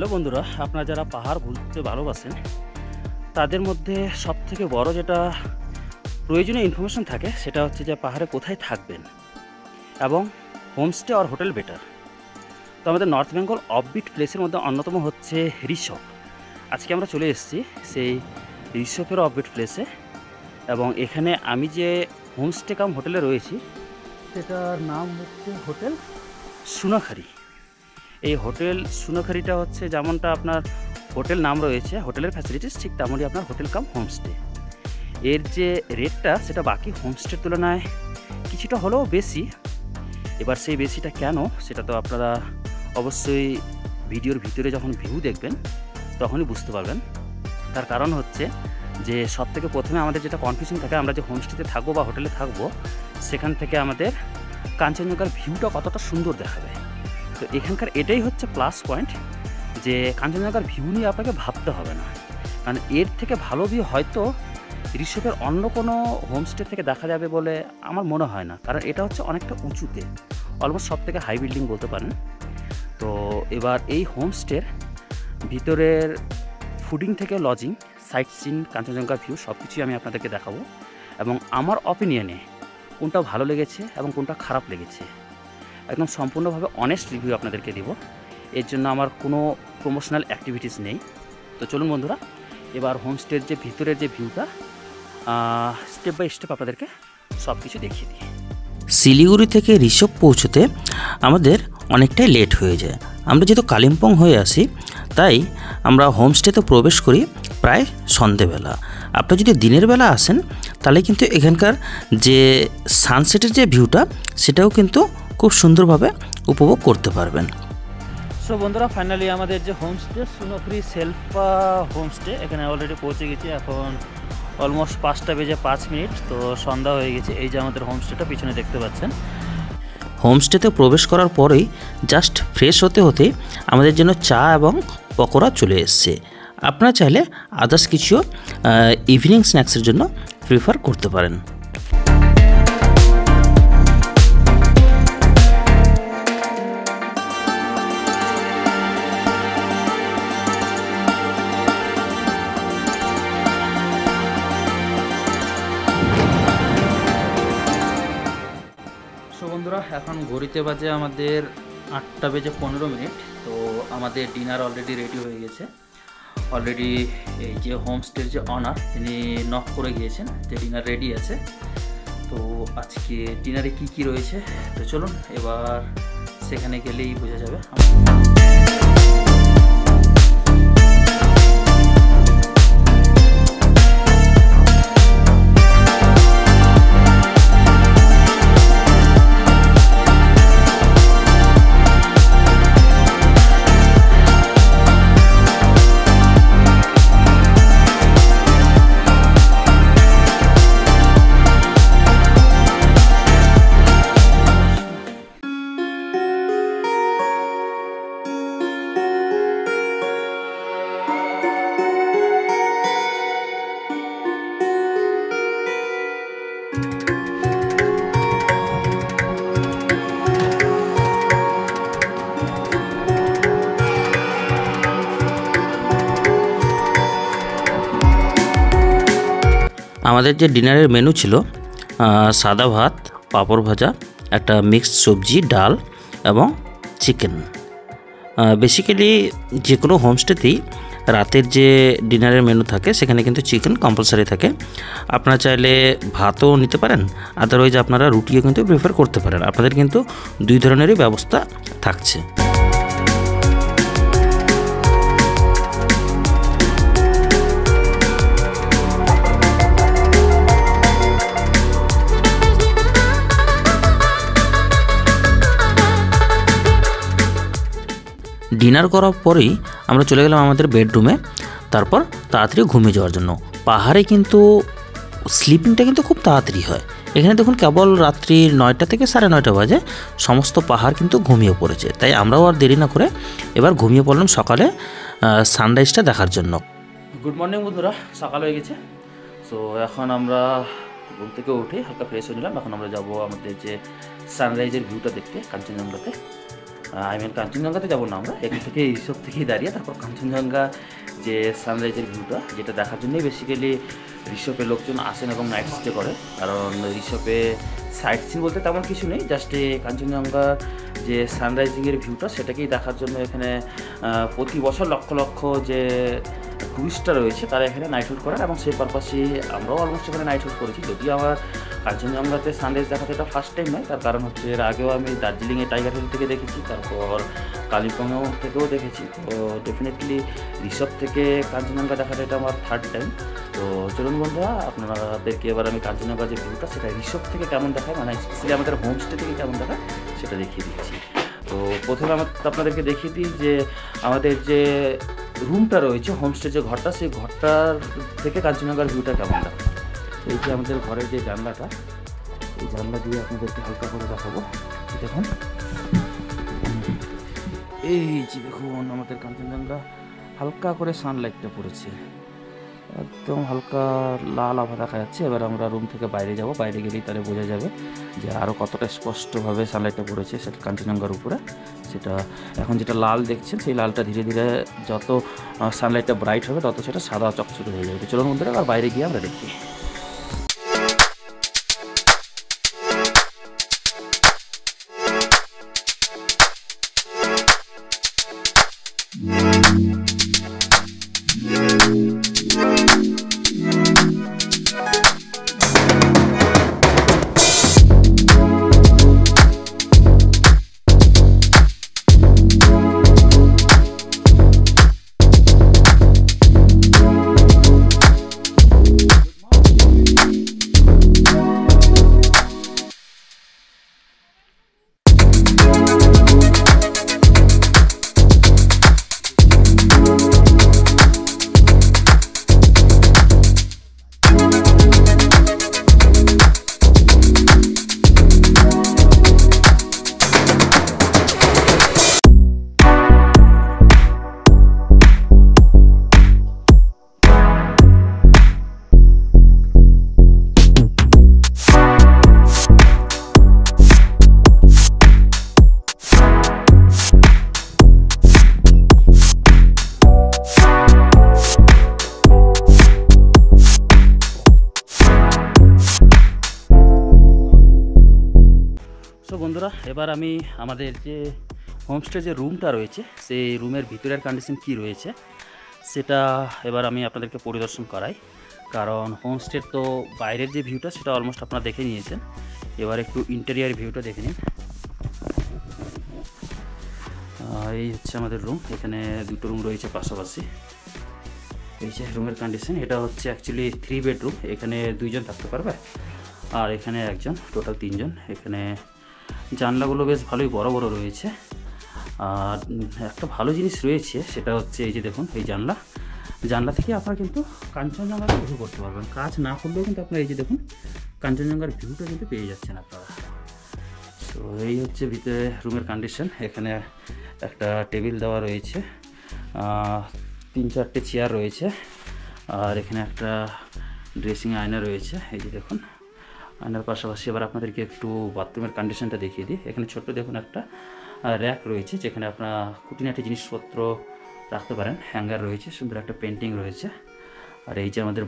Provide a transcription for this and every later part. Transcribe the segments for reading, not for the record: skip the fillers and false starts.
Hello বন্ধুরা, আপনারা যারা পাহাড় ঘুরতে ভালোবাসেন তাদের মধ্যে সবথেকে বড় যেটা প্রয়োজনীয় ইনফরমেশন থাকে সেটা হচ্ছে যে পাহাড়ে কোথায় থাকবেন এবং হোমস্টে আর হোটেল বেটার। তো আমাদের নর্থ বেঙ্গল অফবিট প্লেসের মধ্যে অন্যতম হচ্ছে ঋষভ। আজকে আমরা চলে এসেছি সেই ঋষভের অফবিট প্লেসে এবং এখানে আমি যে হোমস্টে কাম হোটেলে রয়েছি সেটার নাম হচ্ছে হোটেল সোনাখারি। এই হোটেল সোনাখারিটা হচ্ছে যেমনটা আপনার হোটেল নাম রয়েছে, হোটেলের ফ্যাসিলিটিস ঠিক তেমনই আপনার হোটেল কাম হোমস্টে। এর যে রেটটা সেটা বাকি হোমস্টের তুলনায় কিছুটা হলেও বেশি। এবার সেই বেশিটা কেন সেটা তো আপনারা অবশ্যই ভিডিওর ভিতরে যখন ভিউ দেখবেন তখনই বুঝতে পারবেন। তার কারণ হচ্ছে যে সবথেকে প্রথমে আমাদের যেটা কনফিউশন থাকে, আমরা যে হোমস্টেতে থাকবো বা হোটেলে থাকবো সেখান থেকে আমাদের কাঞ্চনজঙ্ঘার ভিউটা কতটা সুন্দর দেখাবে। তো এখানকার এটাই হচ্ছে প্লাস পয়েন্ট যে কাঞ্চনজঙ্ঘার ভিউ নিয়ে আপনাকে ভাবতে হবে না, কারণ এর থেকে ভালো ভিউ হয়তো ঋষভের অন্য কোনো হোমস্টে থেকে দেখা যাবে বলে আমার মনে হয় না, কারণ এটা হচ্ছে অনেকটা উঁচুতে, অলমোস্ট সব থেকে হাই বিল্ডিং বলতে পারেন। তো এবার এই হোমস্টের ভিতরের ফুডিং থেকে lodging, sight seen, Kanchenjunga view সব কিছুই আমি আপনাদেরকে দেখাবো এবং আমার অপিনিয়নে কোনটা ভালো লেগেছে এবং কোনটা খারাপ লেগেছে একদম সম্পূর্ণভাবে অনেস্ট রিভিউ আপনাদেরকে দেব। এর জন্য আমার কোনো প্রমোশনাল অ্যাক্টিভিটিস নেই। তো চলুন বন্ধুরা, এবার হোমস্টের যে ভিতরের যে ভিউটা স্টেপ বাই স্টেপ আপনাদেরকে সব কিছু দেখিয়ে দিই। শিলিগুড়ি থেকে ঋষভ পৌঁছতে আমাদের অনেকটাই লেট হয়ে যায়। আমরা যেহেতু কালিম্পং হয়ে আসি তাই আমরা হোমস্টেতে প্রবেশ করি প্রায় সন্ধেবেলা। আপনি যদি দিনের বেলা আসেন তাহলে কিন্তু এখানকার যে সানসেটের যে ভিউটা সেটাও কিন্তু খুব সুন্দরভাবে উপভোগ করতে পারবেন। সো বন্ধুরা, ফাইনালি আমাদের যে হোমস্টে সোনাখারি সেলফ হোমস্টে এখানে অলরেডি পৌঁছে গেছি। এখন অলমোস্ট 5টা বেজে 5 মিনিট, তো সন্ধ্যা হয়ে গেছে। এই যে আমাদের হোমস্টেটা পিছনে দেখতে পাচ্ছেন। হোমস্টেতে প্রবেশ করার পরেই জাস্ট ফ্রেশ হতে হতেই আমাদের জন্য চা এবং পকোড়া চলে এসছে। আপনারা চাইলে আদার্স কিছু ইভিনিং স্ন্যাক্সের জন্য প্রিফার করতে পারেন। বন্ধুরা, এখন ঘড়িতে বাজে আমাদের 8টা বেজে 15 মিনিট। তো আমাদের ডিনার অলরেডি রেডি হয়ে গেছে। অলরেডি এই যে হোমস্টের যে অনার তিনি নক করে গিয়েছেন যে ডিনার রেডি আছে। তো আজকে ডিনারে কি কি রয়েছে তো চলুন এবার সেখানে গেলেই বোঝা যাবে। আমাদের যে ডিনারের মেনু ছিল সাদা ভাত, পাঁপড় ভাজা, একটা মিক্সড সবজি, ডাল এবং চিকেন। বেসিক্যালি যে কোনো হোমস্টেতেই রাতের যে ডিনারের মেনু থাকে সেখানে কিন্তু চিকেন কম্পালসারি থাকে। আপনারা চাইলে ভাতও নিতে পারেন, আদারওয়াইজ আপনারা রুটিও কিন্তু প্রিফার করতে পারেন। আপনাদের কিন্তু দুই ধরনেরই ব্যবস্থা থাকছে। ডিনার করার পরেই আমরা চলে গেলাম আমাদের বেডরুমে, তারপর তাড়াতাড়ি ঘুমিয়ে যাওয়ার জন্য। পাহাড়ে কিন্তু স্লিপিংটা কিন্তু খুব তাড়াতাড়ি হয়। এখানে দেখুন কেবল রাত্রি 9টা থেকে 9:30 বাজে সমস্ত পাহাড় কিন্তু ঘুমিয়ে পড়েছে। তাই আমরাও আর দেরি না করে এবার ঘুমিয়ে পড়লাম সকালে সানরাইজটা দেখার জন্য। গুড মর্নিং বন্ধুরা, সকাল হয়ে গেছে। সো এখন আমরা ঘুম থেকে উঠে হালকা ফ্রেশ হয়ে নিলাম। এখন আমরা যাবো আমাদের যে সানরাইজের ভিউটা দেখতে কাঞ্চনজঙ্ঘাতে। আই মিন কাঞ্চনজঙ্ঘাতে যাবো না আমরা, এখান থেকে রিসোর্ট থেকেই দাঁড়িয়ে তারপর কাঞ্চনজঙ্ঘা যে সানরাইজের ভিউটা যেটা দেখার জন্যই বেসিক্যালি রিসোর্টে লোকজন আসেন এবং নাইট স্টে করে। কারণ রিসোর্টে সাইট সিন বলতে তেমন কিছু নেই, জাস্ট কাঞ্চনজঙ্ঘার যে সানরাইজিংয়ের ভিউটা সেটাকেই দেখার জন্য এখানে প্রতি বছর লক্ষ লক্ষ যে টুরিস্টরা রয়েছে তারা এখানে নাইট হুড করেন এবং সেই পারপাসে আমরাও অলমোস্ট এখানে নাইট হুড করেছি। যদিও আমার কাঞ্চনজঙ্ঘাতে সানরাইজ দেখাতে এটা ফার্স্ট টাইম নয়, তার কারণ হচ্ছে এর আগেও আমি দার্জিলিংয়ে টাইগার হিল থেকে দেখেছি, তারপর কালিম্পংও থেকেও দেখেছি। তো ডেফিনেটলি রিসোর্ট থেকে কাঞ্চনজঙ্ঘা দেখাটা এটা আমার থার্ড টাইম। তো চলুন বন্ধুরা, আপনাদেরকে এবার আমি কাঞ্চনজঙ্ঘা যে ভিউটা সেটা রিসোর্ট থেকে কেমন দেখায়, মানে স্পেশালি আমাদের হোমস্টে থেকে কেমন দেখায় সেটা দেখিয়ে দিচ্ছি। তো প্রথমে আপনাদেরকে দেখিয়ে দিই যে আমাদের যে রুমটা রয়েছে, হোমস্টে যে ঘরটা, সেই ঘরটার থেকে কাঞ্চনজঙ্ঘার ভিউটা কেমন দেখায়। এই যে আমাদের ঘরের যে জানলাটা, এই জানলা দিয়ে আপনাদেরকে হালকা করে দেখাবো। দেখুন, এই যে দেখুন আমাদের কাঞ্চনজঙ্ঘা হালকা করে সানলাইটটা পড়েছে, একদম হালকা লাল আভা দেখা যাচ্ছে। এবার আমরা রুম থেকে বাইরে যাব, বাইরে গেলেই তাহলে বোঝা যাবে যে আরও কতটা স্পষ্টভাবে সানলাইটটা পড়েছে সেটা কাঞ্চনজঙ্ঘার উপরে। সেটা এখন যেটা লাল দেখছেন, সেই লালটা ধীরে ধীরে যত সানলাইটটা ব্রাইট হবে তত সেটা সাদা চকচকে হয়ে যাবে। চলুন বন্ধুরা, আর বাইরে গিয়ে আমরা দেখি। বন্ধুরা, এবার আমি আমাদের যে হোমস্টে যে রুমটা রয়েছে সেই রুমের ভিতরের কন্ডিশন কি রয়েছে সেটা এবার আমি আপনাদেরকে পরিদর্শন করাই। কারণ হোমস্টের তো বাইরের যে ভিউটা সেটা অলমোস্ট আপনারা দেখে নিয়েছেন, এবার একটু ইন্টেরিয়ার ভিউটা দেখে নিন। এই হচ্ছে আমাদের রুম, এখানে দুটো রুম রয়েছে পাশাপাশি। এই যে রুমের কন্ডিশন, এটা হচ্ছে অ্যাকচুয়ালি 3 বেডরুম, এখানে 2 জন থাকতে পারবে আর এখানে একজন, টোটাল 3 জন। এখানে জানলাগুলো বেশ ভালোই বড় বড় রয়েছে। আর একটা ভালো জিনিস রয়েছে সেটা হচ্ছে এই যে দেখুন, এই জানলা থেকে আপনারা কিন্তু কাঞ্চনজঙ্ঘাকে ভিউ করতে পারবেন। কাজ না করলেও কিন্তু আপনারা এই যে দেখুন কাঞ্চনজঙ্ঘার ভিউটা কিন্তু পেয়ে যাচ্ছেন আপনারা। তো এই হচ্ছে ভিতরে রুমের কন্ডিশন। এখানে একটা টেবিল দেওয়া রয়েছে, 3-4টে চেয়ার রয়েছে, আর এখানে একটা ড্রেসিং আয়না রয়েছে। এই যে দেখুন আয়নার পাশাপাশি এবার আপনাদেরকে একটু বাথরুমের কন্ডিশনটা দেখিয়ে দিই। এখানে ছোট্ট দেখুন একটা র্যাক রয়েছে যেখানে আপনারা খুঁটিনাটি জিনিসপত্র রাখতে পারেন, হ্যাঙ্গার রয়েছে, সুন্দর একটা পেন্টিং রয়েছে। আর এই যে আমাদের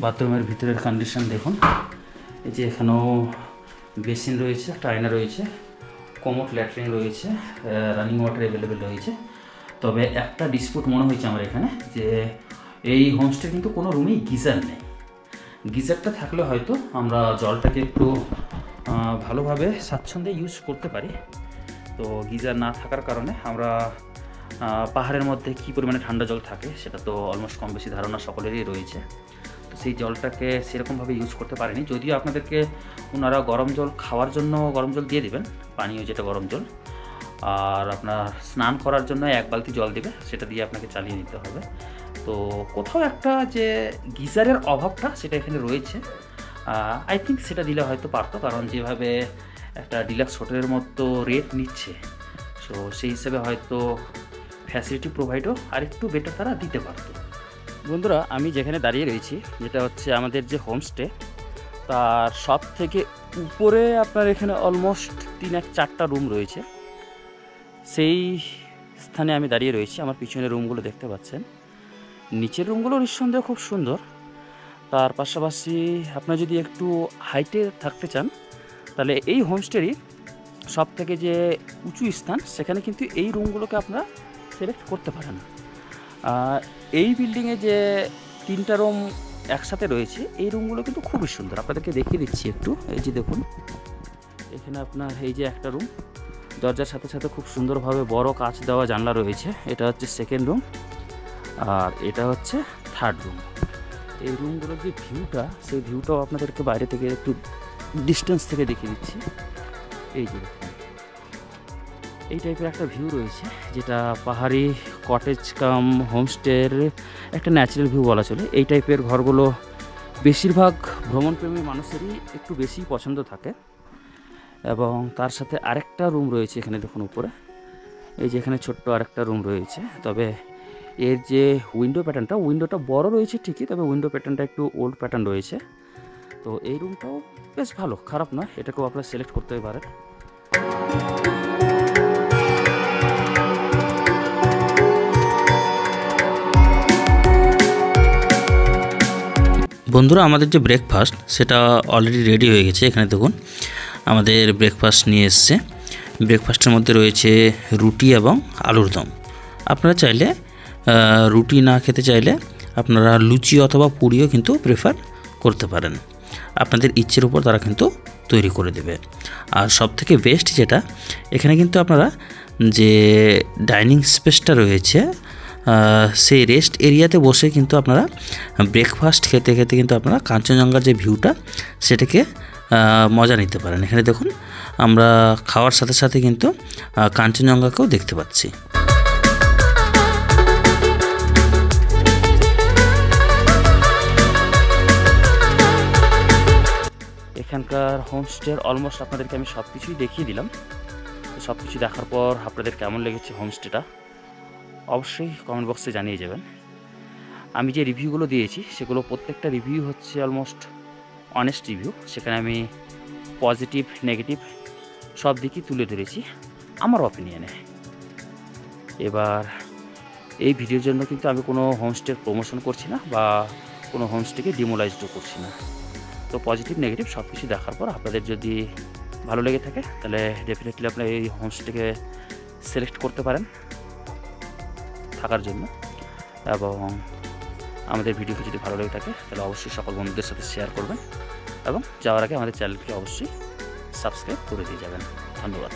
বাথরুমের ভিতরের কন্ডিশন দেখুন। এই যে এখানেও বেসিন রয়েছে, একটা আয়না রয়েছে, কমোড ল্যাট্রিন রয়েছে, রানিং ওয়াটার অ্যাভেলেবেল রয়েছে। তবে একটা ডিসপুট মনে হয়েছে আমার এখানে, যে এই হোমস্টে কিন্তু কোনো রুমেই গিজার নেই। গিজারটা থাকলে হয়তো আমরা জলটাকে একটু ভালোভাবে স্বাচ্ছন্দ্যে ইউজ করতে পারি। তো গিজার না থাকার কারণে আমরা পাহাড়ের মধ্যে কী পরিমাণে ঠান্ডা জল থাকে সেটা তো অলমোস্ট কম বেশি ধারণা সকলেরই রয়েছে। তো সেই জলটাকে সেরকমভাবে ইউজ করতে পারিনি, যদিও আপনাদেরকে ওনারা গরম জল খাওয়ার জন্য গরম জল দিয়ে দেবেন, পানীয় যেটা গরম জল, আর আপনার স্নান করার জন্য 1 বালতি জল দেবে, সেটা দিয়ে আপনাকে চালিয়ে নিতে হবে। তো কোথাও একটা যে গিজারের অভাবটা সেটা এখানে রয়েছে। আই থিঙ্ক সেটা দিলে হয়তো পারতো, কারণ যেভাবে একটা ডিলাক্স হোটেলের মতো রেট নিচ্ছে, সো সেই হিসেবে হয়তো ফ্যাসিলিটি প্রোভাইডও আরেকটু বেটার তারা দিতে পারতো। বন্ধুরা, আমি যেখানে দাঁড়িয়ে রয়েছি যেটা হচ্ছে আমাদের যে হোমস্টে, তার সব থেকে উপরে আপনার এখানে অলমোস্ট 3-4টা রুম রয়েছে। সেই স্থানে আমি দাঁড়িয়ে রয়েছি। আমার পিছনে রুমগুলো দেখতে পাচ্ছেন। নিচের রুমগুলো নিঃসন্দেহে খুব সুন্দর। তার পাশাপাশি আপনারা যদি একটু হাইটে থাকতে চান তাহলে এই হোমস্টেরই সব থেকে যে উঁচু স্থান সেখানে কিন্তু এই রুমগুলোকে আপনারা সিলেক্ট করতে পারেন। এই বিল্ডিংয়ে যে 3টা রুম একসাথে রয়েছে এই রুমগুলো কিন্তু খুবই সুন্দর। আপনাদেরকে দেখিয়ে দিচ্ছি একটু। এই যে দেখুন, এখানে আপনার এই যে একটা রুম, দরজার সাথে সাথে খুব সুন্দরভাবে বড় কাচ দেওয়া জানলা রয়েছে। এটা হচ্ছে সেকেন্ড রুম, আর এটা হচ্ছে থার্ড রুম। এই রুমগুলোর যে ভিউটা, সেই ভিউটাও আপনাদেরকে বাইরে থেকে একটু ডিস্টেন্স থেকে দেখিয়ে দিচ্ছি। এই যে এই টাইপের একটা ভিউ রয়েছে, যেটা পাহাড়ি কটেজ কাম হোমস্টের একটা ন্যাচারাল ভিউ বলা চলে। এই টাইপের ঘরগুলো বেশিরভাগ ভ্রমণপ্রেমী মানুষেরই একটু বেশি পছন্দ থাকে। এবং তার সাথে আরেকটা রুম রয়েছে এখানে দেখুন উপরে। এই যে এখানে ছোট্ট আরেকটা রুম রয়েছে, তবে এর যে উইন্ডোটা বড় রয়েছে ঠিকই, তবে উইন্ডো প্যাটার্নটা একটু ওল্ড প্যাটার্ন রয়েছে। তো এই রুমটাও বেশ ভালো, খারাপ নয়, এটাকেও আপনারা সিলেক্ট করতে পারেন। বন্ধুরা, আমাদের যে ব্রেকফাস্ট সেটা অলরেডি রেডি হয়ে গেছে। এখানে দেখুন আমাদের ব্রেকফাস্ট নিয়ে এসছে। ব্রেকফাস্টের মধ্যে রয়েছে রুটি এবং আলুর দম। আপনারা চাইলে রুটি না খেতে চাইলে আপনারা লুচি অথবা পুরিও কিন্তু প্রেফার করতে পারেন। আপনাদের ইচ্ছের উপর তারা কিন্তু তৈরি করে দেবে। আর সবথেকে বেস্ট যেটা, এখানে কিন্তু আপনারা যে ডাইনিং স্পেসটা রয়েছে সেই রেস্ট এরিয়াতে বসে কিন্তু আপনারা ব্রেকফাস্ট খেতে খেতে কিন্তু আপনারা কাঞ্চনজঙ্ঘার যে ভিউটা সেটাকে মজা নিতে পারেন। এখানে দেখুন আমরা খাওয়ার সাথে সাথে কিন্তু কাঞ্চনজঙ্ঘাকেও দেখতে পাচ্ছি। এখানকার হোমস্টের অলমোস্ট আপনাদেরকে আমি সব কিছুই দেখিয়ে দিলাম। তো সব কিছু দেখার পর আপনাদের কেমন লেগেছে হোমস্টেটা অবশ্যই কমেন্ট বক্সে জানিয়ে যাবেন। আমি যে রিভিউগুলো দিয়েছি সেগুলো প্রত্যেকটা রিভিউ হচ্ছে অলমোস্ট অনেস্ট রিভিউ। সেখানে আমি পজিটিভ নেগেটিভ সব দিকই তুলে ধরেছি আমার অপিনিয়নে। এবার এই ভিডিওর জন্য কিন্তু আমি কোনো হোমস্টের প্রমোশন করছি না বা কোনো হোমস্টেকে ডিমোলাইজডও করছি না। তো পজিটিভ নেগেটিভ সব কিছু দেখার পর আপনাদের যদি ভালো লেগে থাকে তাহলে ডেফিনেটলি আপনারা এই হোমস্টেকে সিলেক্ট করতে পারেন থাকার জন্য। এবং আমাদের ভিডিওটি যদি ভালো লেগে থাকে তাহলে অবশ্যই সকল বন্ধুদের সাথে শেয়ার করবেন এবং যাওয়ার আগে আমাদের চ্যানেলকে অবশ্যই সাবস্ক্রাইব করে দিয়ে যাবেন। ধন্যবাদ।